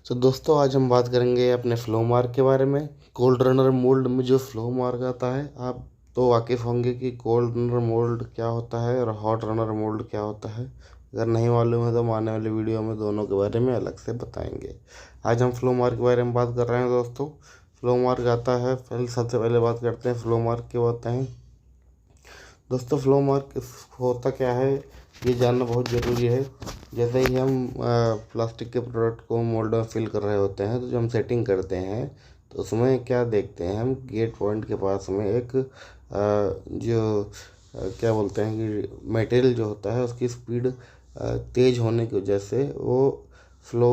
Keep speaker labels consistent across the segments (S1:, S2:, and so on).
S1: तो दोस्तों आज हम बात करेंगे अपने फ्लो मार्क के बारे में। कोल्ड रनर मोल्ड में जो फ्लो मार्क आता है, आप तो वाकिफ़ होंगे कि कोल्ड रनर मोल्ड क्या होता है और हॉट रनर मोल्ड क्या होता है। अगर नहीं मालूम है तो हम आने वाली वीडियो में दोनों के बारे में अलग से बताएंगे। आज हम फ्लो मार्क के बारे में बात कर रहे हैं दोस्तों। फ्लो मार्क आता है, सबसे पहले बात करते हैं फ्लो मार्क क्या होता है। दोस्तों फ्लो मार्क होता क्या है ये जानना बहुत ज़रूरी है। जैसे ही हम प्लास्टिक के प्रोडक्ट को मोल्ड में फिल कर रहे होते हैं, तो जो हम सेटिंग करते हैं तो उसमें क्या देखते हैं, हम गेट पॉइंट के पास में एक क्या बोलते हैं कि मटेरियल जो होता है उसकी स्पीड तेज़ होने की वजह से वो फ्लो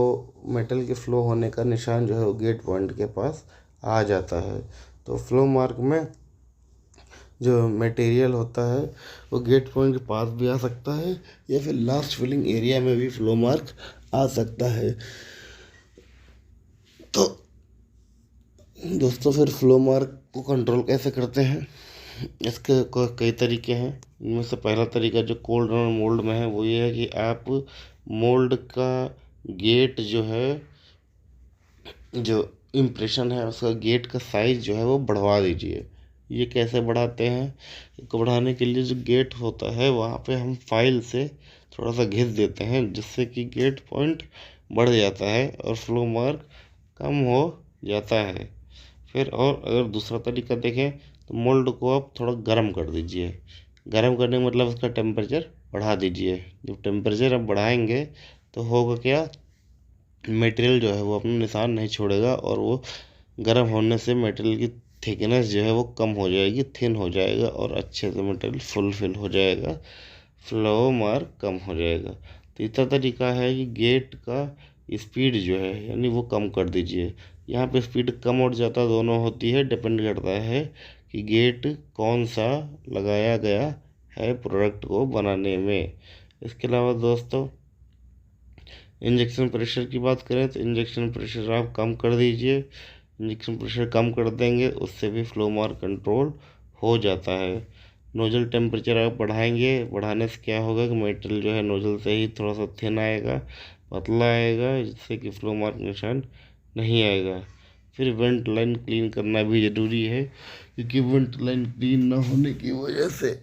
S1: मेटल के फ्लो होने का निशान जो है वो गेट पॉइंट के पास आ जाता है। तो फ्लो मार्क में जो मटेरियल होता है वो गेट पॉइंट के पास भी आ सकता है या फिर लास्ट फिलिंग एरिया में भी फ्लो मार्क आ सकता है। तो दोस्तों फिर फ्लो मार्क को कंट्रोल कैसे करते हैं, इसके कई तरीके हैं। इनमें से पहला तरीका जो कोल्ड रनर मोल्ड में है वो ये है कि आप मोल्ड का गेट जो है, जो इम्प्रेशन है उसका गेट का साइज़ जो है वो बढ़वा दीजिए। ये कैसे बढ़ाते हैं, इसको बढ़ाने के लिए जो गेट होता है वहाँ पे हम फाइल से थोड़ा सा घिस देते हैं, जिससे कि गेट पॉइंट बढ़ जाता है और फ्लो मार्क कम हो जाता है। फिर और अगर दूसरा तरीका देखें तो मोल्ड को आप थोड़ा गर्म कर दीजिए। गर्म करने का मतलब उसका टेम्परेचर बढ़ा दीजिए। जब टेम्परेचर आप बढ़ाएंगे तो होगा क्या, मटेरियल जो है वो अपना निशान नहीं छोड़ेगा और वो गर्म होने से मटेरियल की थिकनेस जो है वो कम हो जाएगी, थिन हो जाएगा और अच्छे से मटेरियल फुलफिल हो जाएगा, फ्लो मार्क कम हो जाएगा। तीसरा तरीका है कि गेट का स्पीड जो है यानी वो कम कर दीजिए। यहाँ पे स्पीड कम और ज़्यादा दोनों होती है, डिपेंड करता है कि गेट कौन सा लगाया गया है प्रोडक्ट को बनाने में। इसके अलावा दोस्तों इंजेक्शन प्रेशर की बात करें तो इंजेक्शन प्रेशर आप कम कर दीजिए। इंजेक्शन प्रेशर कम कर देंगे उससे भी फ्लो मार्क कंट्रोल हो जाता है। नोजल टेम्परेचर आप बढ़ाएंगे, बढ़ाने से क्या होगा कि मटेरियल जो है नोजल से ही थोड़ा सा थिन आएगा, पतला आएगा, जिससे कि फ्लो मार्क निशान नहीं आएगा। फिर वेंट लाइन क्लीन करना भी ज़रूरी है, क्योंकि वेंट लाइन क्लीन ना होने की वजह से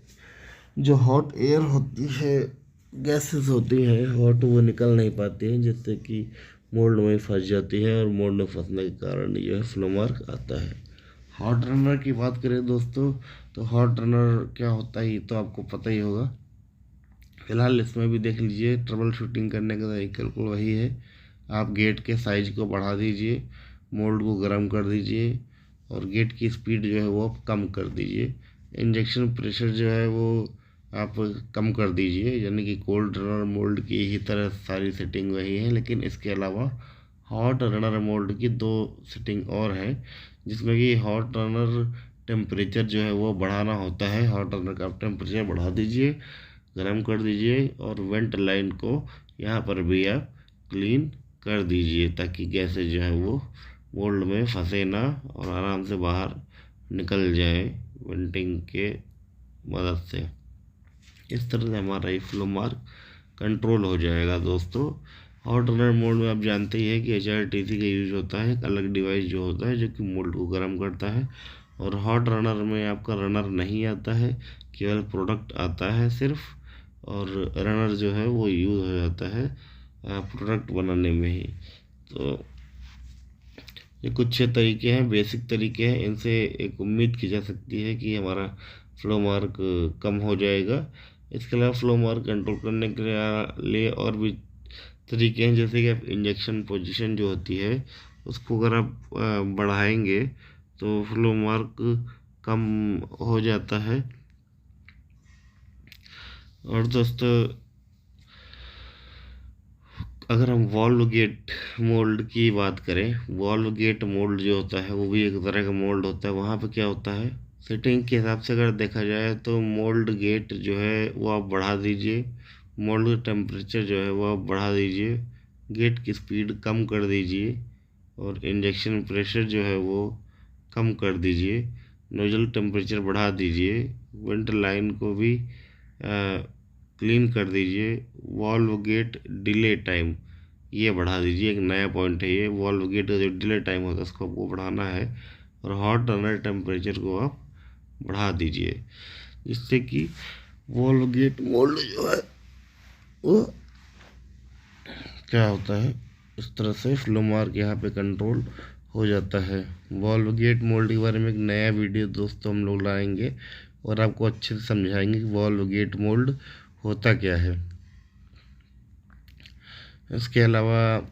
S1: जो हॉट एयर होती है, गैसेस होती हैं हॉट, वो निकल नहीं पाती हैं, जिससे कि मोल्ड में फंस जाती है और मोल्ड में फंसने के कारण जो है फ्लो मार्क आता है। हॉट रनर की बात करें दोस्तों तो हॉट रनर क्या होता है ये तो आपको पता ही होगा। फिलहाल इसमें भी देख लीजिए, ट्रबल शूटिंग करने का तरीका बिल्कुल वही है। आप गेट के साइज को बढ़ा दीजिए, मोल्ड को गर्म कर दीजिए और गेट की स्पीड जो है वो आप कम कर दीजिए। इंजेक्शन प्रेशर जो है वो आप कम कर दीजिए, यानी कि कोल्ड रनर मोल्ड की ही तरह सारी सेटिंग वही है, लेकिन इसके अलावा हॉट रनर मोल्ड की दो सेटिंग और है, जिसमें कि हॉट रनर टेम्परेचर जो है वो बढ़ाना होता है। हॉट रनर का टेम्परेचर बढ़ा दीजिए, गर्म कर दीजिए और वेंट लाइन को यहाँ पर भी आप क्लीन कर दीजिए, ताकि गैसेज जो है वो मोल्ड में फंसे ना और आराम से बाहर निकल जाए वेंटिंग के मदद से। इस तरह से हमारा ये फ्लो मार्क कंट्रोल हो जाएगा दोस्तों। हॉट रनर मोड में आप जानते ही हैं कि HRTC का यूज होता है, एक अलग डिवाइस जो होता है जो कि मोल्ड को गर्म करता है। और हॉट रनर में आपका रनर नहीं आता है, केवल प्रोडक्ट आता है सिर्फ, और रनर जो है वो यूज़ हो जाता है प्रोडक्ट बनाने में ही। तो ये कुछ तरीके हैं, बेसिक तरीके हैं, इनसे एक उम्मीद की जा सकती है कि हमारा फ्लो मार्क कम हो जाएगा। इसके अलावा फ्लो मार्क कंट्रोल करने के लिए और भी तरीके हैं, जैसे कि आप इंजेक्शन पोजीशन जो होती है उसको अगर आप बढ़ाएंगे तो फ्लो मार्क कम हो जाता है। और दोस्तों अगर हम वॉल्व गेट मोल्ड की बात करें, वॉल्व गेट मोल्ड जो होता है वो भी एक तरह का मोल्ड होता है। वहाँ पे क्या होता है, सेटिंग के हिसाब से अगर देखा जाए तो मोल्ड गेट जो है वो आप बढ़ा दीजिए, मोल्ड का टेम्परेचर जो है वो आप बढ़ा दीजिए, गेट की स्पीड कम कर दीजिए और इंजेक्शन प्रेशर जो है वो कम कर दीजिए, नोजल टेम्परेचर बढ़ा दीजिए, वेंट लाइन को भी क्लीन कर दीजिए, वॉल्व गेट डिले टाइम ये बढ़ा दीजिए। एक नया पॉइंट है ये, वॉल्व गेट का जो डिले टाइम होता है उसको आपको बढ़ाना है, और हॉट रनर टेम्परेचर को आप बढ़ा दीजिए, जिससे कि वॉल्व गेट मोल्ड जो है वो क्या होता है, इस तरह से फ्लो मार्क यहाँ पे कंट्रोल हो जाता है। वॉल्व गेट मोल्ड के बारे में एक नया वीडियो दोस्तों हम लोग लाएंगे और आपको अच्छे से समझाएंगे कि वॉल्व गेट मोल्ड होता क्या है। इसके अलावा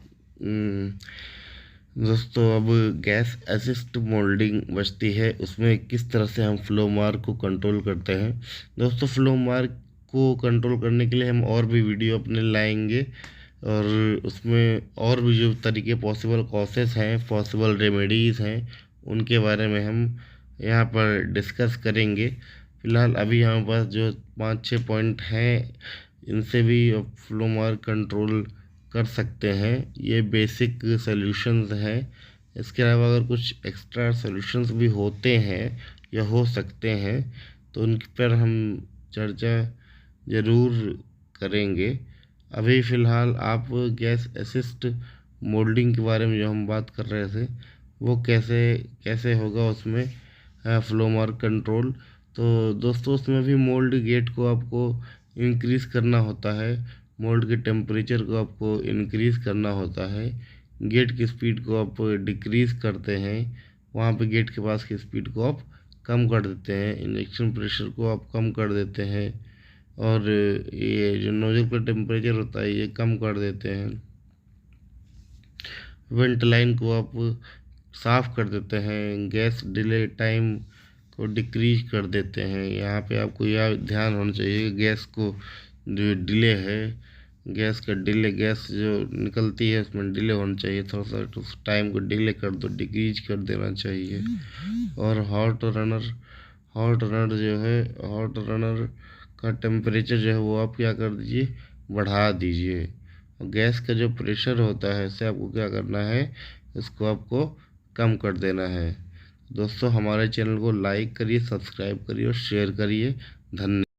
S1: दोस्तों अब गैस असिस्ट मोल्डिंग बचती है, उसमें किस तरह से हम फ्लो मार्क को कंट्रोल करते हैं। दोस्तों फ्लो मार्क को कंट्रोल करने के लिए हम और भी वीडियो अपने लाएंगे, और उसमें और भी जो तरीके पॉसिबल कॉसेस हैं, पॉसिबल रेमेडीज़ हैं, उनके बारे में हम यहाँ पर डिस्कस करेंगे। फ़िलहाल अभी हमारे पास जो 5-6 पॉइंट हैं, इनसे भी फ्लो मार्क कंट्रोल कर सकते हैं। ये बेसिक सॉल्यूशंस हैं। इसके अलावा अगर कुछ एक्स्ट्रा सॉल्यूशंस भी होते हैं या हो सकते हैं तो उन पर हम चर्चा ज़रूर करेंगे। अभी फ़िलहाल आप गैस असिस्ट मोल्डिंग के बारे में जो हम बात कर रहे थे, वो कैसे कैसे होगा उसमें फ्लो मार्क कंट्रोल। तो दोस्तों उसमें भी मोल्ड गेट को आपको इंक्रीज़ करना होता है, मोल्ड के टेम्परेचर को आपको इंक्रीज़ करना होता है, गेट की स्पीड को आप डिक्रीज़ करते हैं, वहाँ पे गेट के पास की स्पीड को आप कम कर देते हैं, इंजेक्शन प्रेशर को आप कम कर देते हैं, और ये जो नोजल का टेम्परेचर होता है ये कम कर देते हैं, वेंट लाइन को आप साफ़ कर देते हैं, गैस डिले टाइम को डिक्रीज कर देते हैं। यहाँ पे आपको यह ध्यान होना चाहिए कि गैस को जो डिले है, गैस का डिले, गैस जो निकलती है उसमें डिले होना चाहिए, थोड़ा सा तो उस टाइम को डिले कर दो, डिक्रीज कर देना चाहिए। और हॉट रनर जो है, हॉट रनर का टेम्परेचर जो है वो आप क्या कर दीजिए, बढ़ा दीजिए। और गैस का जो प्रेशर होता है इसे आपको क्या करना है, इसको आपको कम कर देना है। दोस्तों हमारे चैनल को लाइक करिए, सब्सक्राइब करिए और शेयर करिए। धन्यवाद।